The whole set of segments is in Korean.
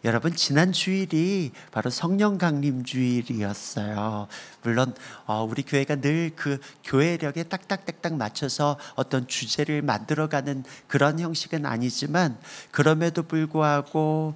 여러분, 지난 주일이 바로 성령 강림 주일이었어요. 물론 우리 교회가 늘 그 교회력에 딱딱딱딱 맞춰서 어떤 주제를 만들어가는 그런 형식은 아니지만, 그럼에도 불구하고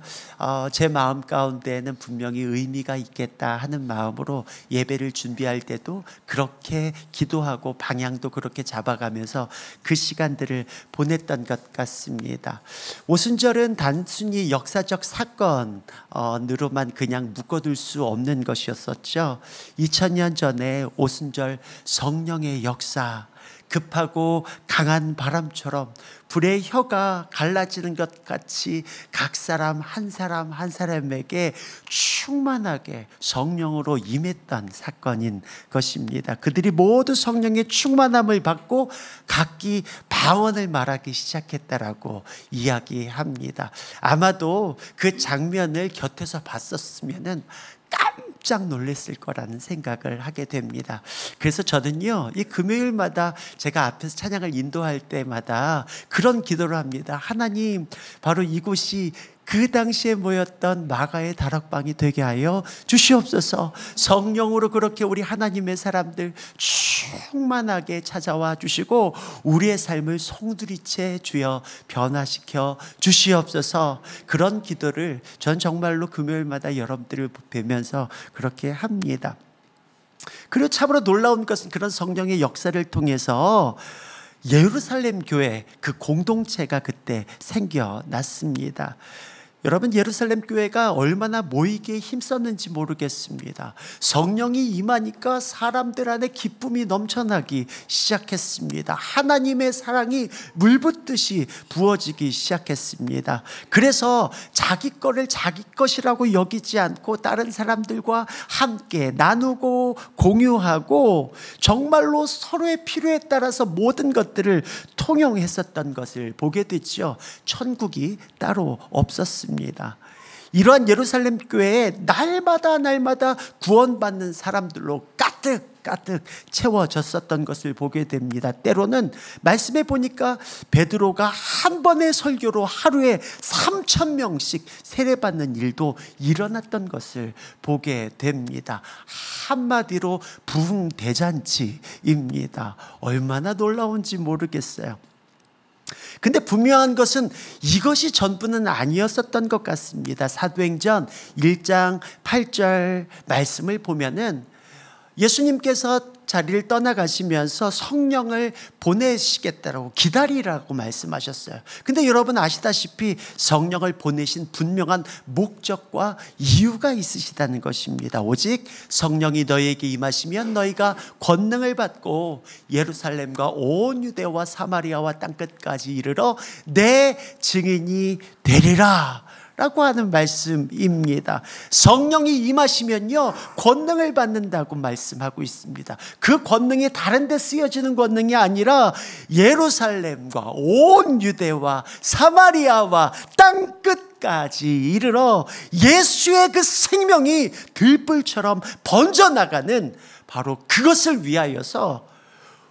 제 마음 가운데에는 분명히 의미가 있겠다 하는 마음으로 예배를 준비할 때도 그렇게 기도하고 방향도 그렇게 잡아가면서 그 시간들을 보냈던 것 같습니다. 오순절은 단순히 역사적 사건으로만 그냥 묶어둘 수 없는 것이었었죠. 2000년 전에 오순절 성령의 역사, 급하고 강한 바람처럼 불의 혀가 갈라지는 것 같이 각 사람 한 사람에게 충만하게 성령으로 임했던 사건인 것입니다. 그들이 모두 성령의 충만함을 받고 각기 방언을 말하기 시작했다라고 이야기합니다. 아마도 그 장면을 곁에서 봤었으면은 깜짝 놀랐을 거라는 생각을 하게 됩니다. 그래서 저는요, 이 금요일마다 제가 앞에서 찬양을 인도할 때마다 그런 기도를 합니다. 하나님, 바로 이곳이 그 당시에 모였던 마가의 다락방이 되게 하여 주시옵소서. 성령으로 그렇게 우리 하나님의 사람들 충만하게 찾아와 주시고 우리의 삶을 송두리째 주여 변화시켜 주시옵소서. 그런 기도를 전 정말로 금요일마다 여러분들을 뵈면서 그렇게 합니다. 그리고 참으로 놀라운 것은 그런 성령의 역사를 통해서 예루살렘 교회 그 공동체가 그때 생겨났습니다. 여러분, 예루살렘 교회가 얼마나 모이기에 힘썼는지 모르겠습니다. 성령이 임하니까 사람들 안에 기쁨이 넘쳐나기 시작했습니다. 하나님의 사랑이 물붓듯이 부어지기 시작했습니다. 그래서 자기 거를 자기 것이라고 여기지 않고 다른 사람들과 함께 나누고 공유하고 정말로 서로의 필요에 따라서 모든 것들을 통용했었던 것을 보게 됐죠. 천국이 따로 없었습니다. 이러한 예루살렘 교회에 날마다 구원받는 사람들로 가득 채워졌었던 것을 보게 됩니다. 때로는 말씀에 보니까 베드로가 한 번의 설교로 하루에 3,000명씩 세례받는 일도 일어났던 것을 보게 됩니다. 한마디로 부흥대잔치입니다. 얼마나 놀라운지 모르겠어요. 근데 분명한 것은 이것이 전부는 아니었었던 것 같습니다. 사도행전 1장 8절 말씀을 보면은 예수님께서 자리를 떠나가시면서 성령을 보내시겠다라고 기다리라고 말씀하셨어요. 근데 여러분 아시다시피 성령을 보내신 분명한 목적과 이유가 있으시다는 것입니다. 오직 성령이 너희에게 임하시면 너희가 권능을 받고 예루살렘과 온 유대와 사마리아와 땅끝까지 이르러 내 증인이 되리라 라고 하는 말씀입니다. 성령이 임하시면요, 권능을 받는다고 말씀하고 있습니다. 그 권능이 다른 데 쓰여지는 권능이 아니라 예루살렘과 온 유대와 사마리아와 땅끝까지 이르러 예수의 그 생명이 들불처럼 번져나가는 바로 그것을 위하여서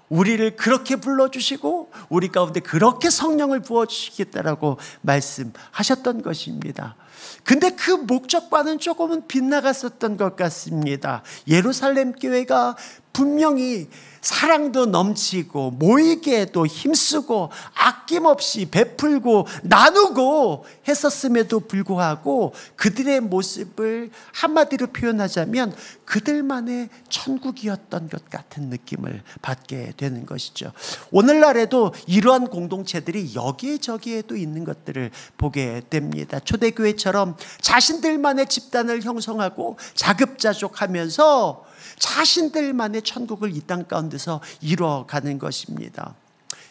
우리를 그렇게 불러주시고 우리 가운데 그렇게 성령을 부어주시겠다라고 말씀하셨던 것입니다. 근데 그 목적과는 조금은 빗나갔었던 것 같습니다. 예루살렘 교회가 분명히 사랑도 넘치고 모이게도 힘쓰고 아낌없이 베풀고 나누고 했었음에도 불구하고 그들의 모습을 한마디로 표현하자면 그들만의 천국이었던 것 같은 느낌을 받게 되는 것이죠. 오늘날에도 이러한 공동체들이 여기저기에도 있는 것들을 보게 됩니다. 초대교회처럼 자신들만의 집단을 형성하고 자급자족하면서 자신들만의 천국을 이 땅 가운데서 이루어가는 것입니다.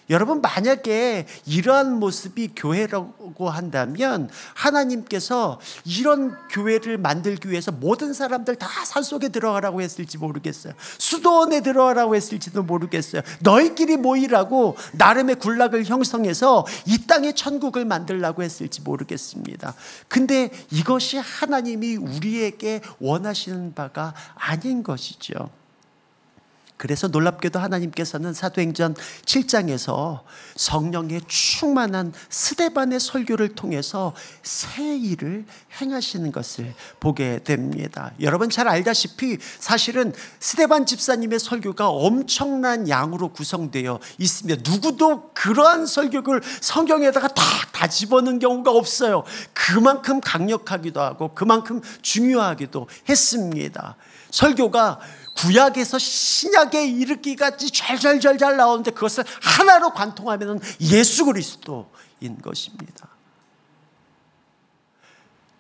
여러분, 만약에 이러한 모습이 교회라고 한다면 하나님께서 이런 교회를 만들기 위해서 모든 사람들 다 산속에 들어가라고 했을지 모르겠어요. 수도원에 들어가라고 했을지도 모르겠어요. 너희끼리 모이라고 나름의 군락을 형성해서 이 땅에 천국을 만들라고 했을지 모르겠습니다. 근데 이것이 하나님이 우리에게 원하시는 바가 아닌 것이죠. 그래서 놀랍게도 하나님께서는 사도행전 7장에서 성령의 충만한 스데반의 설교를 통해서 새 일을 행하시는 것을 보게 됩니다. 여러분 잘 알다시피 사실은 스데반 집사님의 설교가 엄청난 양으로 구성되어 있습니다. 누구도 그러한 설교를 성경에다가 다 집어넣은 경우가 없어요. 그만큼 강력하기도 하고 그만큼 중요하기도 했습니다. 설교가 구약에서 신약에 이르기까지 잘 나오는데 그것을 하나로 관통하면 예수 그리스도인 것입니다.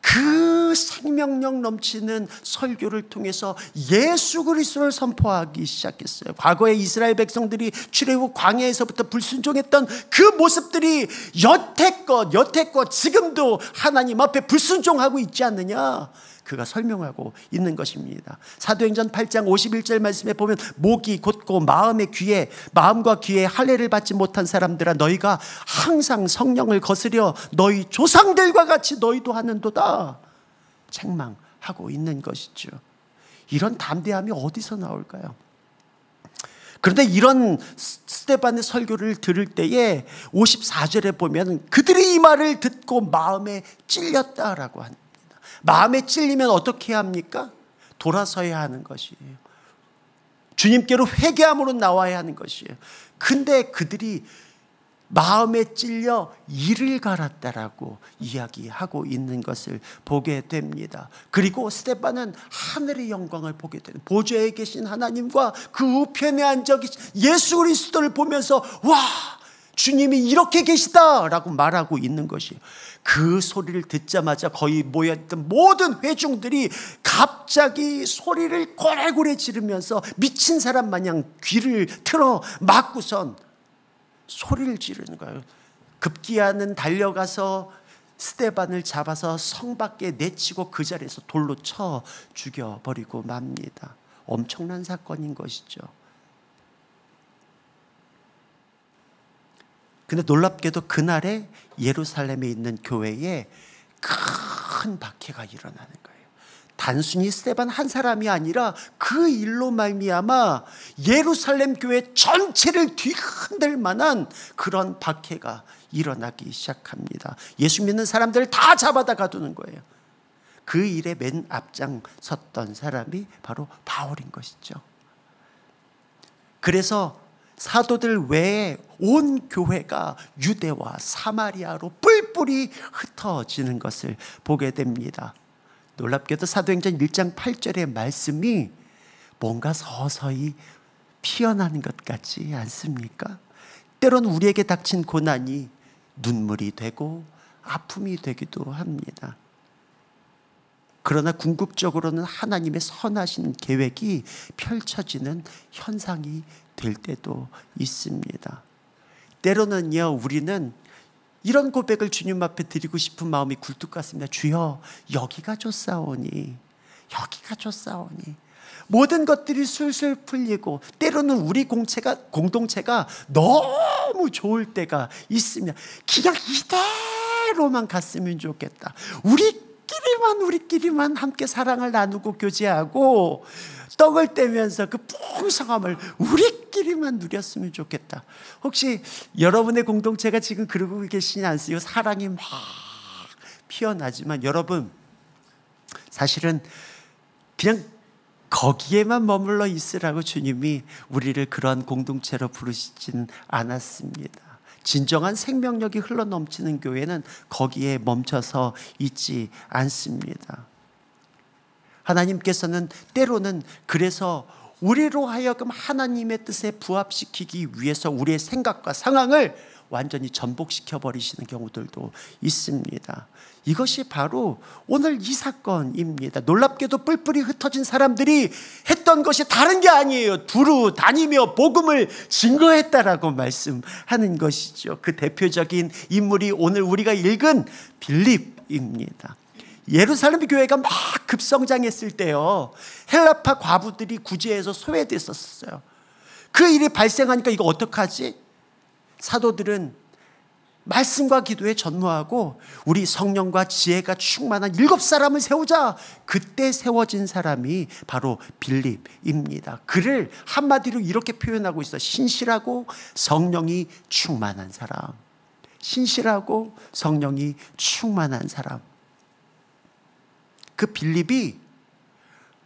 그 생명력 넘치는 설교를 통해서 예수 그리스도를 선포하기 시작했어요. 과거에 이스라엘 백성들이 출애굽 광야에서부터 불순종했던 그 모습들이 여태껏 지금도 하나님 앞에 불순종하고 있지 않느냐, 그가 설명하고 있는 것입니다. 사도행전 8장 51절 말씀에 보면 목이 곧고 마음과 귀에 할례를 받지 못한 사람들아, 너희가 항상 성령을 거스려 너희 조상들과 같이 너희도 하는도다 책망하고 있는 것이죠. 이런 담대함이 어디서 나올까요? 그런데 이런 스데반의 설교를 들을 때에 54절에 보면 그들이 이 말을 듣고 마음에 찔렸다라고 합니다. 마음에 찔리면 어떻게 합니까? 돌아서야 하는 것이에요. 주님께로 회개함으로 나와야 하는 것이에요. 근데 그들이 마음에 찔려 이를 갈았다라고 이야기하고 있는 것을 보게 됩니다. 그리고 스데반은 하늘의 영광을 보게 되는, 보좌에 계신 하나님과 그 우편에 앉아 계신 예수 그리스도를 보면서 와, 주님이 이렇게 계시다라고 말하고 있는 것이에요. 그 소리를 듣자마자 거의 모였던 모든 회중들이 갑자기 소리를 고래고래 지르면서 미친 사람 마냥 귀를 틀어 막고선 소리를 지르는 거예요. 급기야는 달려가서 스데반을 잡아서 성 밖에 내치고 그 자리에서 돌로 쳐 죽여버리고 맙니다. 엄청난 사건인 것이죠. 근데 놀랍게도 그날에 예루살렘에 있는 교회에 큰 박해가 일어나는 거예요. 단순히 스데반 한 사람이 아니라 그 일로 말미암아 예루살렘 교회 전체를 뒤흔들 만한 그런 박해가 일어나기 시작합니다. 예수 믿는 사람들을 다 잡아다 가두는 거예요. 그 일에 맨 앞장 섰던 사람이 바로 바울인 것이죠. 그래서 사도들 외에 온 교회가 유대와 사마리아로 뿔뿔이 흩어지는 것을 보게 됩니다. 놀랍게도 사도행전 1장 8절의 말씀이 뭔가 서서히 피어나는 것 같지 않습니까? 때론 우리에게 닥친 고난이 눈물이 되고 아픔이 되기도 합니다. 그러나 궁극적으로는 하나님의 선하신 계획이 펼쳐지는 현상이 될 때도 있습니다. 때로는요, 우리는 이런 고백을 주님 앞에 드리고 싶은 마음이 굴뚝 같습니다. 주여, 여기가 좋사오니, 여기가 좋사오니. 모든 것들이 술술 풀리고 때로는 우리 공동체가 너무 좋을 때가 있습니다. 그냥 이대로만 갔으면 좋겠다. 우리끼리만 함께 사랑을 나누고 교제하고 떡을 떼면서 그 풍성함을 우리끼리만 누렸으면 좋겠다. 혹시 여러분의 공동체가 지금 그러고 계시지 않으세요? 사랑이 막 피어나지만 여러분, 사실은 그냥 거기에만 머물러 있으라고 주님이 우리를 그러한 공동체로 부르시진 않았습니다. 진정한 생명력이 흘러넘치는 교회는 거기에 멈춰서 있지 않습니다. 하나님께서는 때로는 그래서 우리로 하여금 하나님의 뜻에 부합시키기 위해서 우리의 생각과 상황을 완전히 전복시켜 버리시는 경우들도 있습니다. 이것이 바로 오늘 이 사건입니다. 놀랍게도 뿔뿔이 흩어진 사람들이 했던 것이 다른 게 아니에요. 두루 다니며 복음을 증거했다라고 말씀하는 것이죠. 그 대표적인 인물이 오늘 우리가 읽은 빌립입니다. 예루살렘 교회가 막 급성장했을 때요, 헬라파 과부들이 구제해서 소외됐었어요. 그 일이 발생하니까 이거 어떡하지? 사도들은 말씀과 기도에 전무하고 우리 성령과 지혜가 충만한 7사람을 세우자. 그때 세워진 사람이 바로 빌립입니다. 그를 한마디로 이렇게 표현하고 있어. 신실하고 성령이 충만한 사람. 신실하고 성령이 충만한 사람. 그 빌립이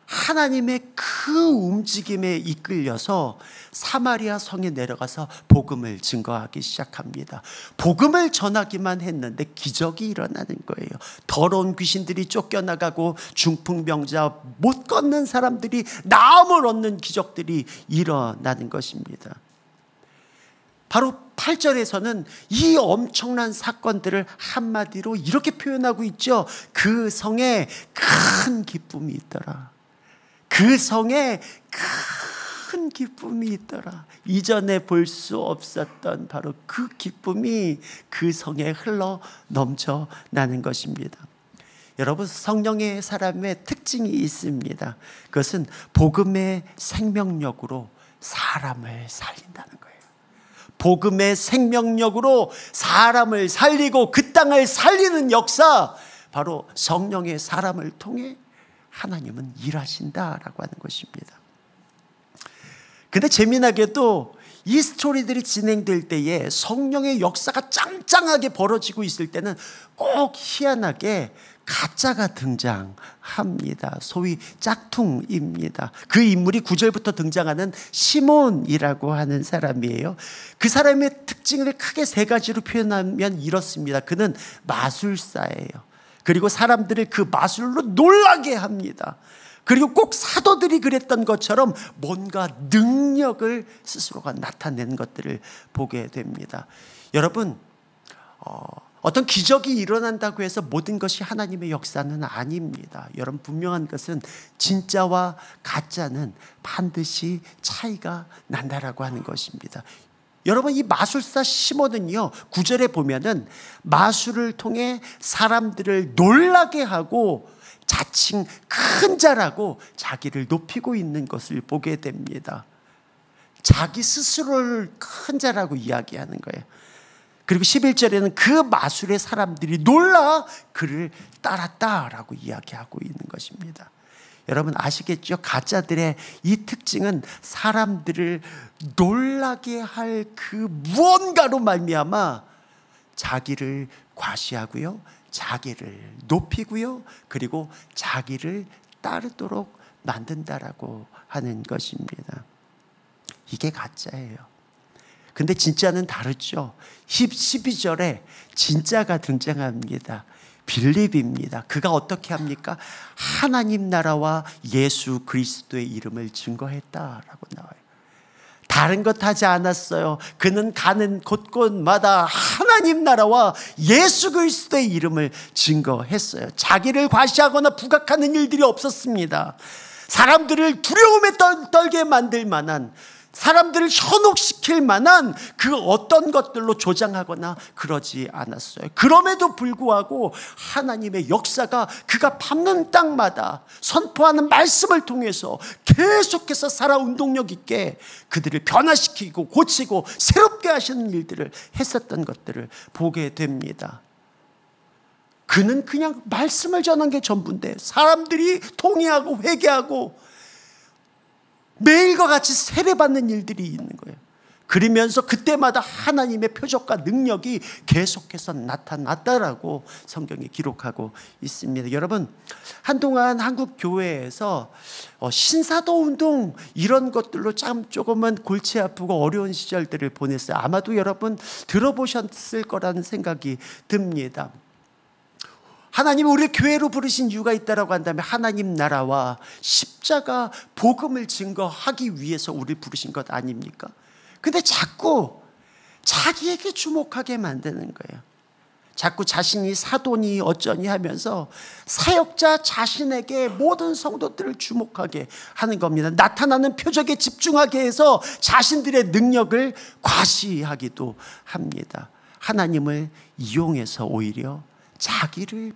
하나님의 그 움직임에 이끌려서 사마리아 성에 내려가서 복음을 증거하기 시작합니다. 복음을 전하기만 했는데 기적이 일어나는 거예요. 더러운 귀신들이 쫓겨나가고 중풍병자, 못 걷는 사람들이 나음을 얻는 기적들이 일어나는 것입니다. 바로 8절에서는 이 엄청난 사건들을 한마디로 이렇게 표현하고 있죠. 그 성에 큰 기쁨이 있더라. 그 성에 큰 기쁨이 있더라. 이전에 볼 수 없었던 바로 그 기쁨이 그 성에 흘러 넘쳐나는 것입니다. 여러분, 성령의 사람의 특징이 있습니다. 그것은 복음의 생명력으로 사람을 살린다는 거예요. 복음의 생명력으로 사람을 살리고 그 땅을 살리는 역사, 바로 성령의 사람을 통해 하나님은 일하신다라고 하는 것입니다. 근데 재미나게도 이 스토리들이 진행될 때에 성령의 역사가 짱짱하게 벌어지고 있을 때는 꼭 희한하게 가짜가 등장합니다. 소위 짝퉁입니다. 그 인물이 9절부터 등장하는 시몬이라고 하는 사람이에요. 그 사람의 특징을 크게 3가지로 표현하면 이렇습니다. 그는 마술사예요. 그리고 사람들을 그 마술로 놀라게 합니다. 그리고 꼭 사도들이 그랬던 것처럼 뭔가 능력을 스스로가 나타내는 것들을 보게 됩니다. 여러분, 어떤 기적이 일어난다고 해서 모든 것이 하나님의 역사는 아닙니다. 여러분, 분명한 것은 진짜와 가짜는 반드시 차이가 난다라고 하는 것입니다. 여러분, 이 마술사 시몬은요, 9절에 보면은 마술을 통해 사람들을 놀라게 하고 자칭 큰 자라고 자기를 높이고 있는 것을 보게 됩니다. 자기 스스로를 큰 자라고 이야기하는 거예요. 그리고 11절에는 그 마술의 사람들이 놀라 그를 따랐다라고 이야기하고 있는 것입니다. 여러분 아시겠죠? 가짜들의 이 특징은 사람들을 놀라게 할 그 무언가로 말미암아 자기를 과시하고요, 자기를 높이고요, 그리고 자기를 따르도록 만든다라고 하는 것입니다. 이게 가짜예요. 근데 진짜는 다르죠. 12절에 진짜가 등장합니다. 빌립입니다. 그가 어떻게 합니까? 하나님 나라와 예수 그리스도의 이름을 증거했다라고 나와요. 다른 것 하지 않았어요. 그는 가는 곳곳마다 하나님 나라와 예수 그리스도의 이름을 증거했어요. 자기를 과시하거나 부각하는 일들이 없었습니다. 사람들을 두려움에 떨게 만들 만한, 사람들을 현혹시킬 만한 그 어떤 것들로 조장하거나 그러지 않았어요. 그럼에도 불구하고 하나님의 역사가 그가 밟는 땅마다 선포하는 말씀을 통해서 계속해서 살아 운동력 있게 그들을 변화시키고 고치고 새롭게 하시는 일들을 했었던 것들을 보게 됩니다. 그는 그냥 말씀을 전한 게 전부인데 사람들이 동의하고 회개하고 매일과 같이 세례받는 일들이 있는 거예요. 그러면서 그때마다 하나님의 표적과 능력이 계속해서 나타났다라고 성경에 기록하고 있습니다. 여러분, 한동안 한국 교회에서 신사도 운동 이런 것들로 참 조금은 골치 아프고 어려운 시절들을 보냈어요. 아마도 여러분 들어보셨을 거라는 생각이 듭니다. 하나님이 우리를 교회로 부르신 이유가 있다고 한다면 하나님 나라와 십자가 복음을 증거하기 위해서 우리를 부르신 것 아닙니까? 근데 자꾸 자기에게 주목하게 만드는 거예요. 자꾸 자신이 사도니 어쩌니 하면서 사역자 자신에게 모든 성도들을 주목하게 하는 겁니다. 나타나는 표적에 집중하게 해서 자신들의 능력을 과시하기도 합니다. 하나님을 이용해서 오히려 자기를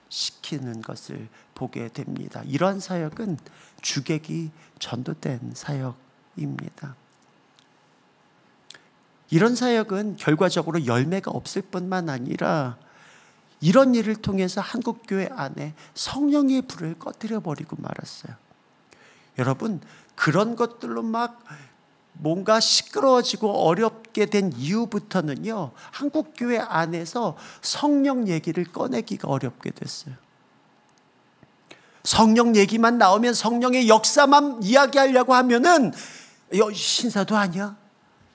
부각시키는 것을 보게 됩니다. 이러한 사역은 주객이 전도된 사역입니다. 이런 사역은 결과적으로 열매가 없을 뿐만 아니라 이런 일을 통해서 한국교회 안에 성령의 불을 꺼뜨려 버리고 말았어요. 여러분, 그런 것들로 막 뭔가 시끄러워지고 어렵게 된 이후부터는요, 한국교회 안에서 성령 얘기를 꺼내기가 어렵게 됐어요. 성령 얘기만 나오면, 성령의 역사만 이야기하려고 하면은 신사도 아니야?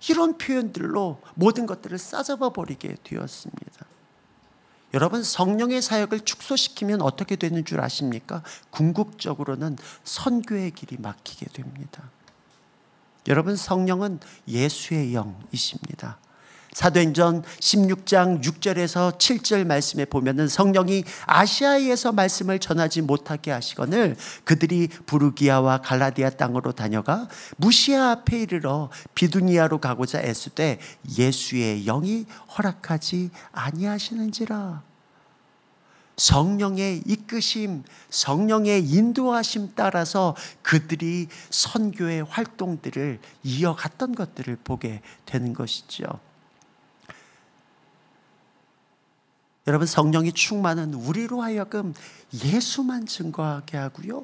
이런 표현들로 모든 것들을 싸잡아 버리게 되었습니다. 여러분, 성령의 사역을 축소시키면 어떻게 되는 줄 아십니까? 궁극적으로는 선교의 길이 막히게 됩니다. 여러분, 성령은 예수의 영이십니다. 사도행전 16장 6절에서 7절 말씀에 보면은 성령이 아시아에서 말씀을 전하지 못하게 하시거늘 그들이 부르기아와 갈라디아 땅으로 다녀가 무시아 앞에 이르러 비두니아로 가고자 애쓰되 예수의 영이 허락하지 아니하시는지라. 성령의 이끄심, 성령의 인도하심 따라서 그들이 선교의 활동들을 이어갔던 것들을 보게 되는 것이죠. 여러분, 성령이 충만한 우리로 하여금 예수만 증거하게 하고요,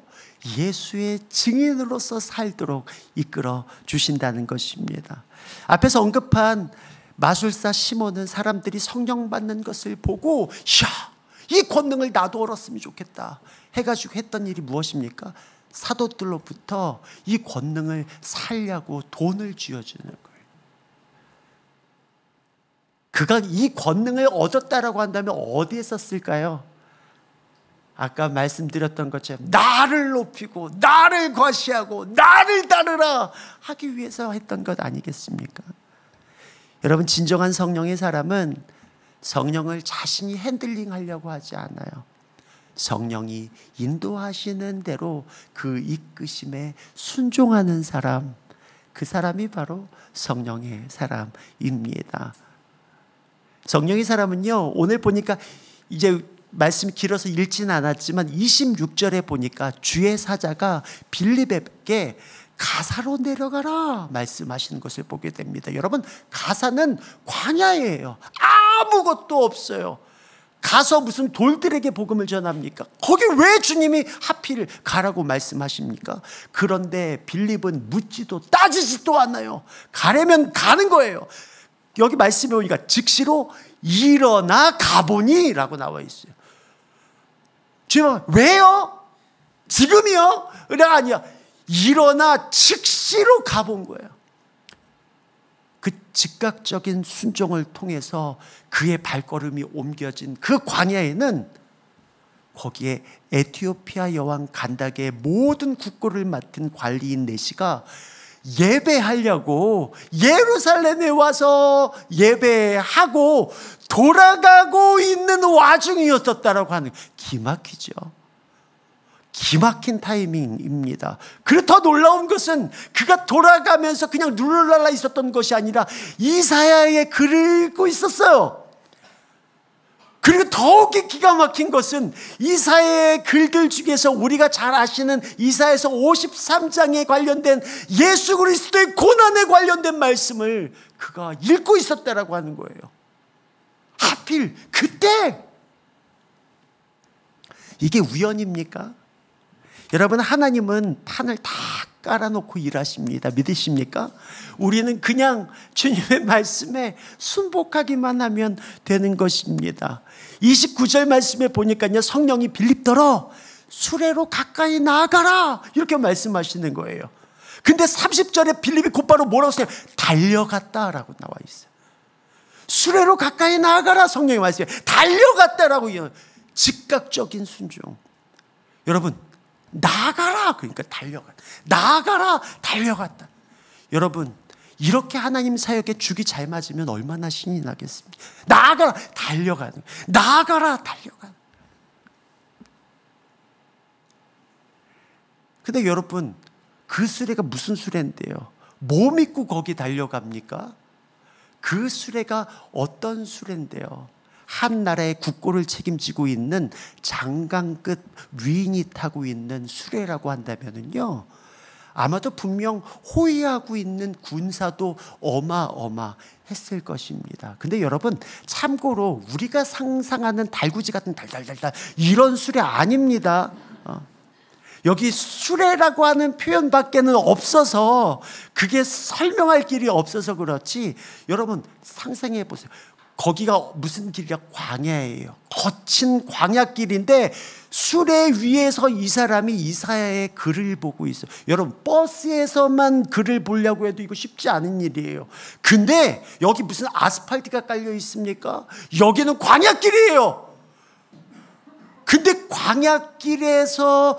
예수의 증인으로서 살도록 이끌어 주신다는 것입니다. 앞에서 언급한 마술사 시몬은 사람들이 성령 받는 것을 보고 이 권능을 나도 얻었으면 좋겠다 해가지고 했던 일이 무엇입니까? 사도들로부터 이 권능을 살려고 돈을 쥐어주는 거예요. 그가 이 권능을 얻었다라고 한다면 어디에 썼을까요? 아까 말씀드렸던 것처럼 나를 높이고 나를 과시하고 나를 따르라 하기 위해서 했던 것 아니겠습니까? 여러분, 진정한 성령의 사람은 성령을 자신이 핸들링하려고 하지 않아요. 성령이 인도하시는 대로 그 이끄심에 순종하는 사람, 그 사람이 바로 성령의 사람입니다. 성령의 사람은요, 오늘 보니까 이제 말씀이 길어서 읽지는 않았지만 26절에 보니까 주의 사자가 빌립에게 가사로 내려가라 말씀하시는 것을 보게 됩니다. 여러분, 가사는 광야예요. 아무것도 없어요. 가서 무슨 돌들에게 복음을 전합니까? 거기 왜 주님이 하필 가라고 말씀하십니까? 그런데 빌립은 묻지도 따지지도 않아요. 가려면 가는 거예요. 여기 말씀해 보니까 즉시로 일어나 가보니 라고 나와 있어요. 지금 왜요? 지금이요? 아니야. 일어나 즉시로 가본 거예요. 그 즉각적인 순종을 통해서 그의 발걸음이 옮겨진 그 광야에는 거기에 에티오피아 여왕 간닥의 모든 국고를 맡은 관리인 네시가 예배하려고 예루살렘에 와서 예배하고 돌아가고 있는 와중이었었다라고 하는, 기막히죠. 기막힌 타이밍입니다. 그리고 더 놀라운 것은 그가 돌아가면서 그냥 룰랄라 있었던 것이 아니라 이사야의 글을 읽고 있었어요. 그리고 더욱이 기가 막힌 것은 이사야의 글들 중에서 우리가 잘 아시는 이사야서 53장에 관련된 예수 그리스도의 고난에 관련된 말씀을 그가 읽고 있었다라고 하는 거예요. 하필 그때! 이게 우연입니까? 여러분, 하나님은 판을 다 깔아놓고 일하십니다. 믿으십니까? 우리는 그냥 주님의 말씀에 순복하기만 하면 되는 것입니다. 29절 말씀에 보니까요, 성령이 빌립더러 수레로 가까이 나아가라 이렇게 말씀하시는 거예요. 근데 30절에 빌립이 곧바로 뭐라고 써요? 달려갔다라고 나와 있어요. 수레로 가까이 나아가라, 성령이 말씀해. 달려갔다라고요. 즉각적인 순종. 여러분, 나아가라, 그러니까 달려갔다. 나아가라, 달려갔다. 여러분, 이렇게 하나님 사역에 죽이 잘 맞으면 얼마나 신이 나겠습니까? 나아가라, 달려가는. 나아가라, 달려가는. 근데 여러분, 그 수레가 무슨 수레인데요? 뭐 믿고 거기 달려갑니까? 그 수레가 어떤 수레인데요? 한 나라의 국고를 책임지고 있는 장관 끝 위인이 타고 있는 수레라고 한다면요, 아마도 분명 호위하고 있는 군사도 어마어마했을 것입니다. 근데 여러분, 참고로 우리가 상상하는 달구지 같은 달달달달 이런 수레 아닙니다. 여기 수레라고 하는 표현밖에는 없어서, 그게 설명할 길이 없어서 그렇지, 여러분 상상해 보세요. 거기가 무슨 길이야? 광야예요. 거친 광야길인데 수레 위에서 이 사람이 이사야의 글을 보고 있어요. 여러분, 버스에서만 글을 보려고 해도 이거 쉽지 않은 일이에요. 근데 여기 무슨 아스팔트가 깔려 있습니까? 여기는 광야길이에요. 근데 광야길에서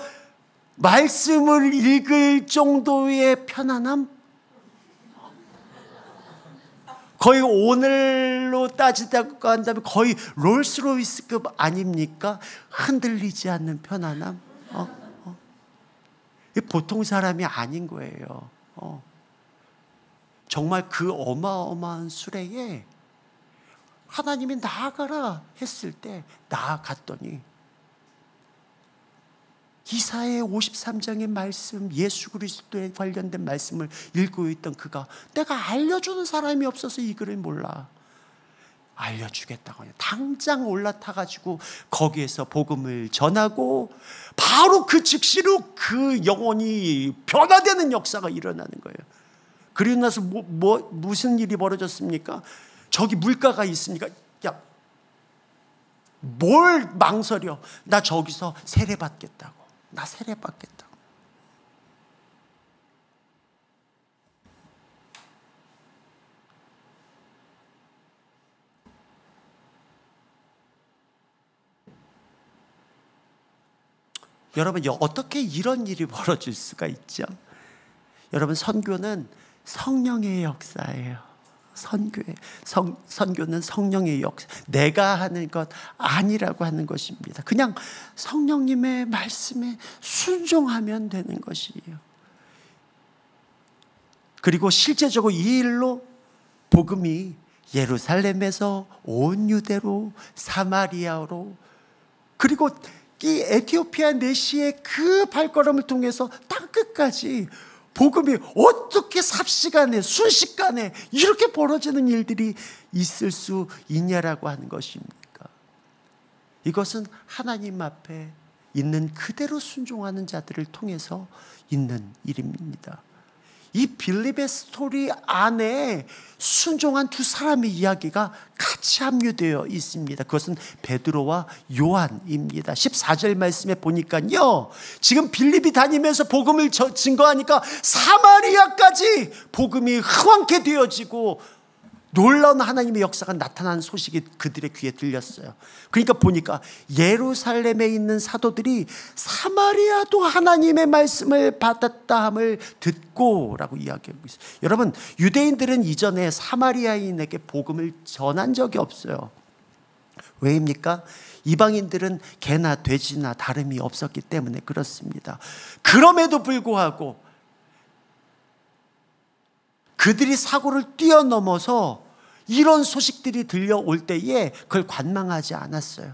말씀을 읽을 정도의 편안함? 거의 오늘로 따지다고 한다면 거의 롤스로이스급 아닙니까? 흔들리지 않는 편안함. 보통 사람이 아닌 거예요. 정말 그 어마어마한 수레에 하나님이 나아가라 했을 때 나아갔더니, 이사야 53장의 말씀, 예수 그리스도에 관련된 말씀을 읽고 있던 그가, 내가 알려주는 사람이 없어서 이 글을 몰라. 알려주겠다고 해요. 당장 올라타가지고 거기에서 복음을 전하고 바로 그 즉시로 그 영혼이 변화되는 역사가 일어나는 거예요. 그리고 나서 무슨 일이 벌어졌습니까? 저기 물가가 있으니까, 야, 뭘 망설여? 나 저기서 세례받겠다고. 나 세례받겠다. 여러분, 어떻게 이런 일이 벌어질 수가 있죠? 여러분, 선교는 성령의 역사예요. 선교는 성령의 역사, 내가 하는 것 아니라고 하는 것입니다. 그냥 성령님의 말씀에 순종하면 되는 것이에요. 그리고 실제적으로 이 일로 복음이 예루살렘에서 온 유대로, 사마리아로, 그리고 이 에티오피아 내시의 그 발걸음을 통해서 땅 끝까지 복음이 어떻게 삽시간에, 순식간에 이렇게 벌어지는 일들이 있을 수 있냐라고 하는 것입니까? 이것은 하나님 앞에 있는 그대로 순종하는 자들을 통해서 있는 일입니다. 이 빌립의 스토리 안에 순종한 두 사람의 이야기가 같이 함유되어 있습니다. 그것은 베드로와 요한입니다. 14절 말씀에 보니까요, 지금 빌립이 다니면서 복음을 증거하니까 사마리아까지 복음이 흥황케 되어지고 놀라운 하나님의 역사가 나타나는 소식이 그들의 귀에 들렸어요. 그러니까 보니까 예루살렘에 있는 사도들이 사마리아도 하나님의 말씀을 받았다 함을 듣고 라고 이야기하고 있어요. 여러분, 유대인들은 이전에 사마리아인에게 복음을 전한 적이 없어요. 왜입니까? 이방인들은 개나 돼지나 다름이 없었기 때문에 그렇습니다. 그럼에도 불구하고 그들이 사고를 뛰어넘어서 이런 소식들이 들려올 때에 그걸 관망하지 않았어요.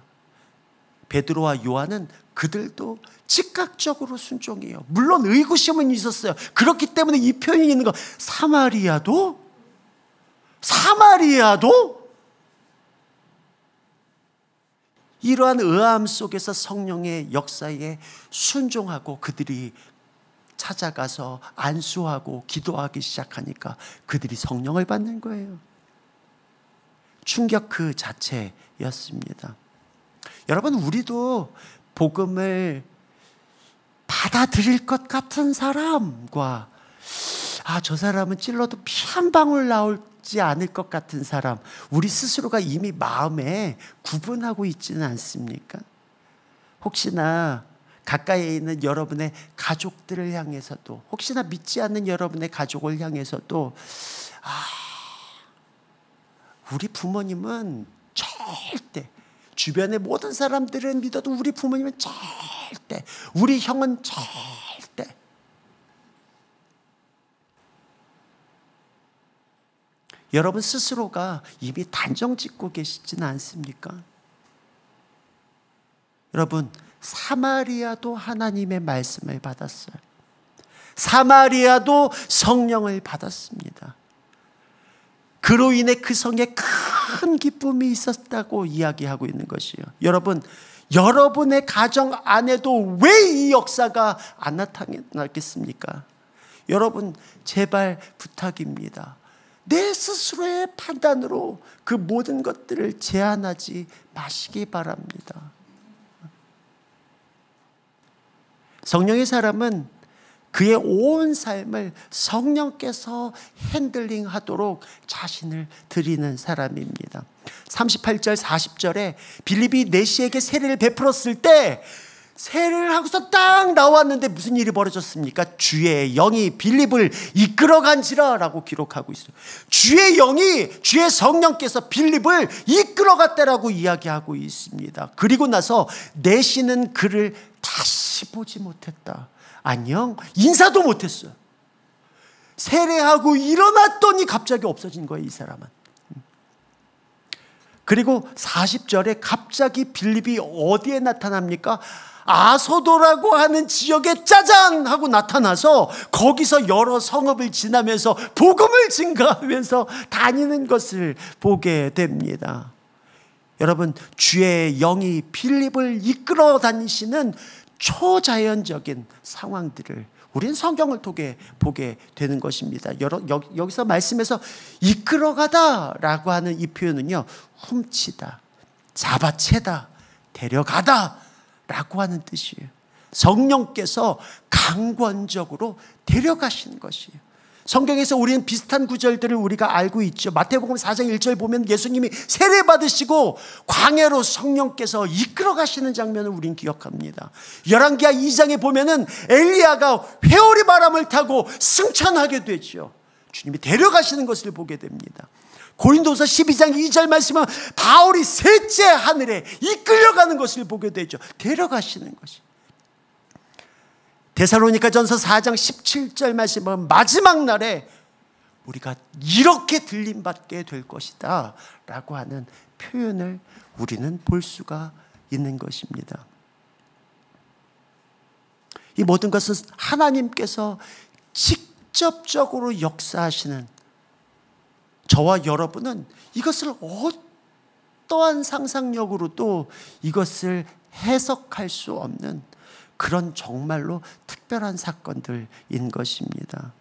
베드로와 요한은 그들도 즉각적으로 순종해요. 물론 의구심은 있었어요. 그렇기 때문에 이 표현이 있는 거, 사마리아도? 이러한 의아함 속에서 성령의 역사에 순종하고 그들이 찾아가서 안수하고 기도하기 시작하니까 그들이 성령을 받는 거예요. 충격 그 자체였습니다. 여러분, 우리도 복음을 받아들일 것 같은 사람과, 저 사람은 찔러도 피 한 방울 나오지 않을 것 같은 사람, 우리 스스로가 이미 마음에 구분하고 있지는 않습니까? 혹시나 가까이에 있는 여러분의 가족들을 향해서도, 혹시나 믿지 않는 여러분의 가족을 향해서도, 우리 부모님은 절대, 주변의 모든 사람들은 믿어도 우리 부모님은 절대, 우리 형은 절대. 여러분 스스로가 이미 단정 짓고 계시지는 않습니까? 여러분, 사마리아도 하나님의 말씀을 받았어요. 사마리아도 성령을 받았습니다. 그로 인해 그 성에 큰 기쁨이 있었다고 이야기하고 있는 것이요. 여러분, 여러분의 가정 안에도 왜 이 역사가 안 나타났겠습니까? 여러분, 제발 부탁입니다. 내 스스로의 판단으로 그 모든 것들을 제한하지 마시기 바랍니다. 성령의 사람은 그의 온 삶을 성령께서 핸들링하도록 자신을 드리는 사람입니다. 38절 40절에 빌립이 내시에게 세례를 베풀었을 때 세례를 하고서 딱 나왔는데 무슨 일이 벌어졌습니까? 주의 영이 빌립을 이끌어간지라 라고 기록하고 있어요. 주의 영이, 주의 성령께서 빌립을 이끌어갔다라고 이야기하고 있습니다. 그리고 나서 내시는 그를 다시 보지 못했다. 안녕? 인사도 못했어요. 세례하고 일어났더니 갑자기 없어진 거예요, 이 사람은. 그리고 40절에 갑자기 빌립이 어디에 나타납니까? 아소도라고 하는 지역에 짜잔 하고 나타나서 거기서 여러 성읍을 지나면서 복음을 증거하면서 다니는 것을 보게 됩니다. 여러분, 주의 영이 빌립을 이끌어 다니시는 초자연적인 상황들을 우리는 성경을 통해 보게 되는 것입니다. 여기서 말씀에서 이끌어가다 라고 하는 이 표현은요, 훔치다, 잡아채다, 데려가다 라고 하는 뜻이에요. 성령께서 강권적으로 데려가시는 것이에요. 성경에서 우리는 비슷한 구절들을 우리가 알고 있죠. 마태복음 4장 1절 보면 예수님이 세례 받으시고 광야로 성령께서 이끌어 가시는 장면을 우리는 기억합니다. 열왕기하 2장에 보면은 엘리야가 회오리 바람을 타고 승천하게 되죠. 주님이 데려가시는 것을 보게 됩니다. 고린도서 12장 2절 말씀은 바울이 셋째 하늘에 이끌려가는 것을 보게 되죠. 데려가시는 것이. 데살로니가전서 4장 17절 말씀은 마지막 날에 우리가 이렇게 들림받게 될 것이다 라고 하는 표현을 우리는 볼 수가 있는 것입니다. 이 모든 것은 하나님께서 직접적으로 역사하시는 저와 여러분은 이것을 어떠한 상상력으로도 이것을 해석할 수 없는 그런 정말로 특별한 사건들인 것입니다.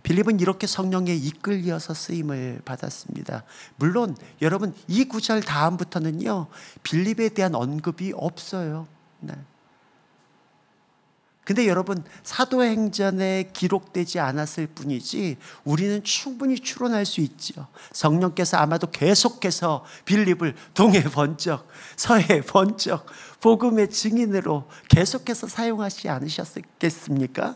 빌립은 이렇게 성령에 이끌려서 쓰임을 받았습니다. 물론 여러분, 이 구절 다음부터는요, 빌립에 대한 언급이 없어요. 네. 근데 여러분, 사도행전에 기록되지 않았을 뿐이지 우리는 충분히 추론할 수 있죠. 성령께서 아마도 계속해서 빌립을 동해 번쩍 서해 번쩍 복음의 증인으로 계속해서 사용하지 않으셨겠습니까?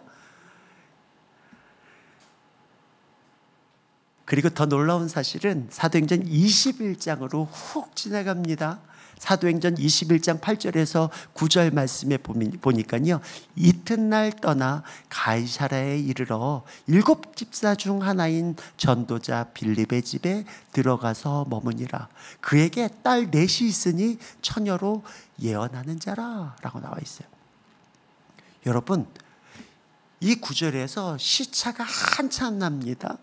그리고 더 놀라운 사실은 사도행전 21장으로 훅 지나갑니다. 사도행전 21장 8절에서 9절 말씀에 보니까요, 이튿날 떠나 가이사랴에 이르러 7 집사 중 하나인 전도자 빌립의 집에 들어가서 머무니라. 그에게 딸 넷이 있으니 처녀로 예언하는 자라 라고 나와 있어요. 여러분, 이 구절에서 시차가 한참 납니다.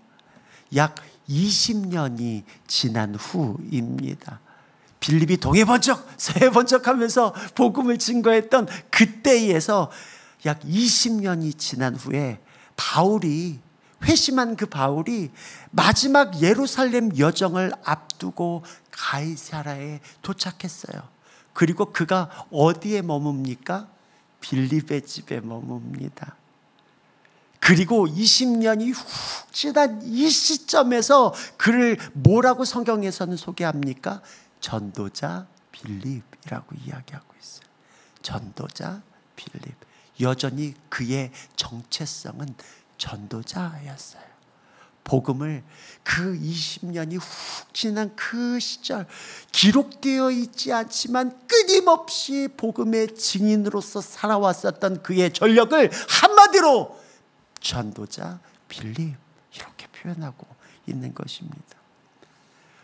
약 20년이 지난 후입니다. 빌립이 동해 번쩍 서해 번쩍 하면서 복음을 증거했던 그때에서 약 20년이 지난 후에 바울이, 회심한 그 바울이 마지막 예루살렘 여정을 앞두고 가이사랴에 도착했어요. 그리고 그가 어디에 머뭅니까? 빌립의 집에 머뭅니다. 그리고 20년이 훅 지난 이 시점에서 그를 뭐라고 성경에서는 소개합니까? 전도자 빌립이라고 이야기하고 있어요. 전도자 빌립. 여전히 그의 정체성은 전도자였어요. 복음을 그 20년이 훅 지난 그 시절, 기록되어 있지 않지만 끊임없이 복음의 증인으로서 살아왔었던 그의 전력을 한마디로 전도자 빌립 이렇게 표현하고 있는 것입니다.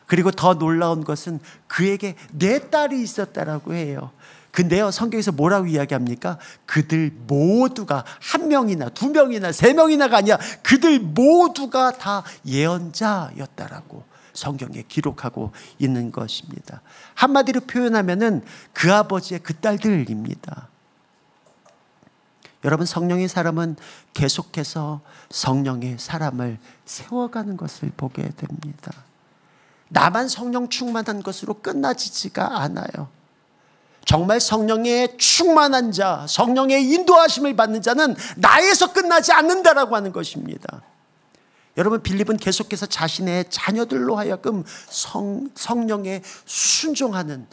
그리고 더 놀라운 것은 그에게 4딸이 있었다라고 해요. 근데요, 성경에서 뭐라고 이야기합니까? 그들 모두가 한 명이나 두 명이나 세 명이나가 아니라 그들 모두가 다 예언자였다라고 성경에 기록하고 있는 것입니다. 한마디로 표현하면은 그 아버지의 그 딸들입니다. 여러분, 성령의 사람은 계속해서 성령의 사람을 세워가는 것을 보게 됩니다. 나만 성령 충만한 것으로 끝나지지가 않아요. 정말 성령의 충만한 자, 성령의 인도하심을 받는 자는 나에서 끝나지 않는다라고 하는 것입니다. 여러분, 빌립은 계속해서 자신의 자녀들로 하여금 성령에 순종하는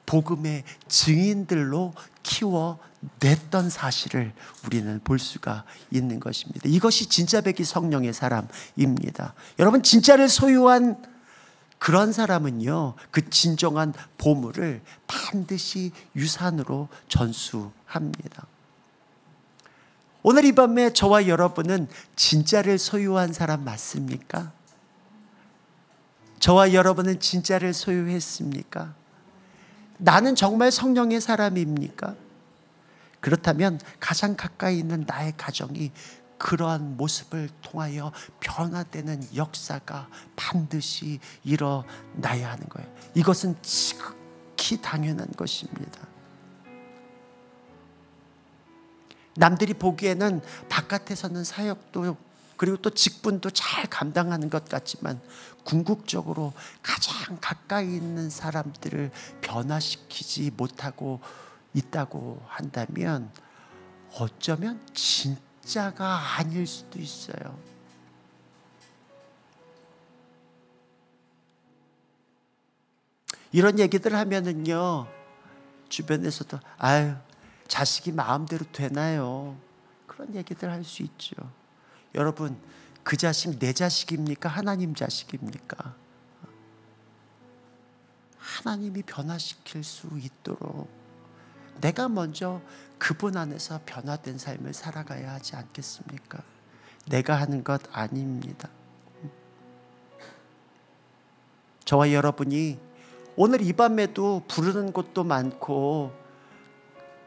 복음의 증인들로 키워냈던 사실을 우리는 볼 수가 있는 것입니다. 이것이 진짜 백이 성령의 사람입니다. 여러분, 진짜를 소유한 그런 사람은요, 그 진정한 보물을 반드시 유산으로 전수합니다. 오늘 이 밤에 저와 여러분은 진짜를 소유한 사람 맞습니까? 저와 여러분은 진짜를 소유했습니까? 나는 정말 성령의 사람입니까? 그렇다면 가장 가까이 있는 나의 가정이 그러한 모습을 통하여 변화되는 역사가 반드시 일어나야 하는 거예요. 이것은 지극히 당연한 것입니다. 남들이 보기에는 바깥에서는 사역도 그리고 또 직분도 잘 감당하는 것 같지만 궁극적으로 가장 가까이 있는 사람들을 변화시키지 못하고 있다고 한다면 어쩌면 진짜가 아닐 수도 있어요. 이런 얘기들 하면은요, 주변에서도 아유, 자식이 마음대로 되나요? 그런 얘기들 할 수 있죠. 여러분, 그 자식 내 자식입니까? 하나님 자식입니까? 하나님이 변화시킬 수 있도록 내가 먼저 그분 안에서 변화된 삶을 살아가야 하지 않겠습니까? 내가 하는 것 아닙니다. 저와 여러분이 오늘 이 밤에도 부르는 곳도 많고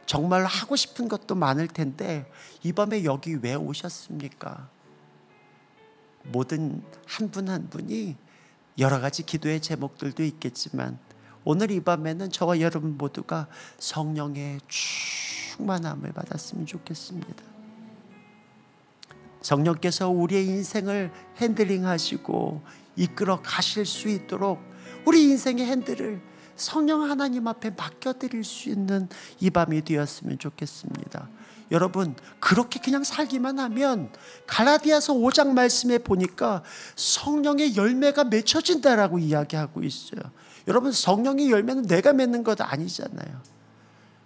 정말 하고 싶은 것도 많을 텐데 이 밤에 여기 왜 오셨습니까? 모든 한 분 한 분이 여러 가지 기도의 제목들도 있겠지만 오늘 이 밤에는 저와 여러분 모두가 성령의 충만함을 받았으면 좋겠습니다. 성령께서 우리의 인생을 핸들링하시고 이끌어 가실 수 있도록 우리 인생의 핸들을 성령 하나님 앞에 맡겨드릴 수 있는 이 밤이 되었으면 좋겠습니다. 여러분, 그렇게 그냥 살기만 하면 갈라디아서 5장 말씀에 보니까 성령의 열매가 맺혀진다라고 이야기하고 있어요. 여러분, 성령의 열매는 내가 맺는 것 아니잖아요.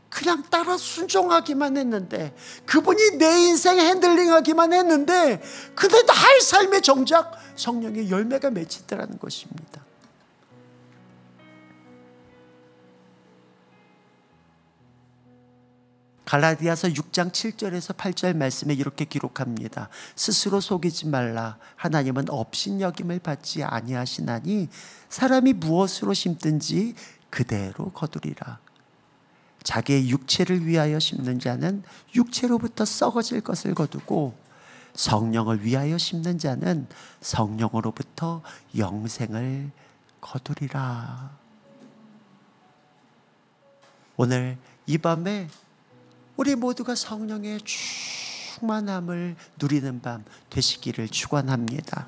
그냥 따라 순종하기만 했는데, 그분이 내 인생 핸들링하기만 했는데, 근데 나의 삶에 정작 성령의 열매가 맺히더라는 것입니다. 갈라디아서 6장 7절에서 8절 말씀에 이렇게 기록합니다. 스스로 속이지 말라. 하나님은 업신여김을 받지 아니하시나니 사람이 무엇으로 심든지 그대로 거두리라. 자기의 육체를 위하여 심는 자는 육체로부터 썩어질 것을 거두고 성령을 위하여 심는 자는 성령으로부터 영생을 거두리라. 오늘 이 밤에 우리 모두가 성령의 충만함을 누리는 밤 되시기를 축원합니다.